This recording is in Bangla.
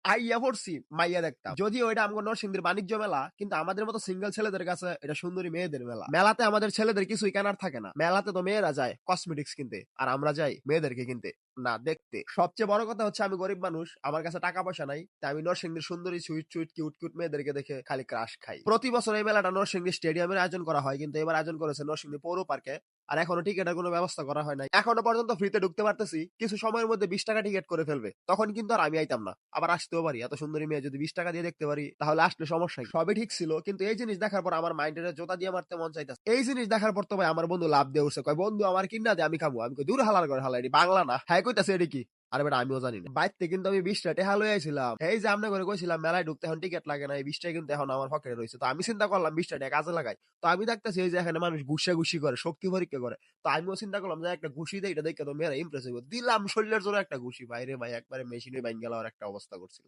আইয়া পড়ছি মাইয়া দেখতাম। যদিও এটা আমগো নরসিংদীর বাণিজ্য মেলা, কিন্তু আমাদের মতো সিঙ্গেল ছেলেদের কাছে এটা সুন্দরী মেয়েদের মেলা। মেলাতে আমাদের ছেলেদের কিছুই কেনার থাকে না। মেলাতে তো মেয়েরা যায় কসমেটিক্স কিনতে, আর আমরা যাই মেয়েদেরকে কিনতে, না দেখতে। সবচেয়ে বড় কথা হচ্ছে আমি গরিব মানুষ, আমার কাছে টাকা পয়সা নাই, তাই আমি নরসিংদীর সুন্দরী সুইট সুইট কিউট কিউট মেয়েদেরকে দেখে খালি ক্রাশ খাই। প্রতি বছর এই মেলাটা নরসিংদী স্টেডিয়ামের আয়োজন করা হয়, কিন্তু এবার আয়োজন করেছে নরসিংদী পৌর পার্কে। আর এখনো টিকেটের কোনো ব্যবস্থা করা হয় নাই। এখনো পর্যন্ত ফ্রিতে ঢুকতে পারতেছি, কিছু সময়ের মধ্যে 20 টাকা টিকিট করে ফেলবে, তখন কিন্তু আর আমি আইতাম না। আবার আসতেও পারি, এত সুন্দরী মেয়ে যদি 20 টাকা দিয়ে দেখতে পারি তাহলে আসলে সমস্যা কি? সবই ঠিক ছিল, কিন্তু এই জিনিস দেখার পর আমার মাইন্ডের জোতা দিয়ে মারতে মন চাইতেছে। এই জিনিস দেখার পর তো ভাই আমার বন্ধু লাভ দিয়ে উঠছে, কয় বন্ধু আমার কিনা দে আমি খাবো। আমি কই দূর হালার করে হালা, এটি বাংলা না। হ্যাঁ কইতাছে এটি কি? আরে বেটা আমিও জানি না। বাইতে কিন্তু আমি 20টা টেহা লই আইছিলাম। এই যে আমনে করে কইছিলাম মেলায় ঢুকতে এখন টিকেট লাগে না, এই 20 টাকা কিন্তু এখন আমার পকেটে রইছে। তো আমি চিন্তা করলাম 20 টাকা কাজে লাগাই। তো আমি দেখতেছি এই যে এখানে মানুষ ঘুষাঘুষি করে, শক্তি পরীক্ষা করে। তো আমিও চিন্তা করলাম যে একটা ঘুষি দেই, এটা দেখে তো মেয়েরা ইমপ্রেস হইব। দিলাম শরীরের জন্য একটা ঘুষি, ভাই রে ভাই একবারে মেশিনে বাইঙ্গা যাওয়ার একটা অবস্থা করছিল।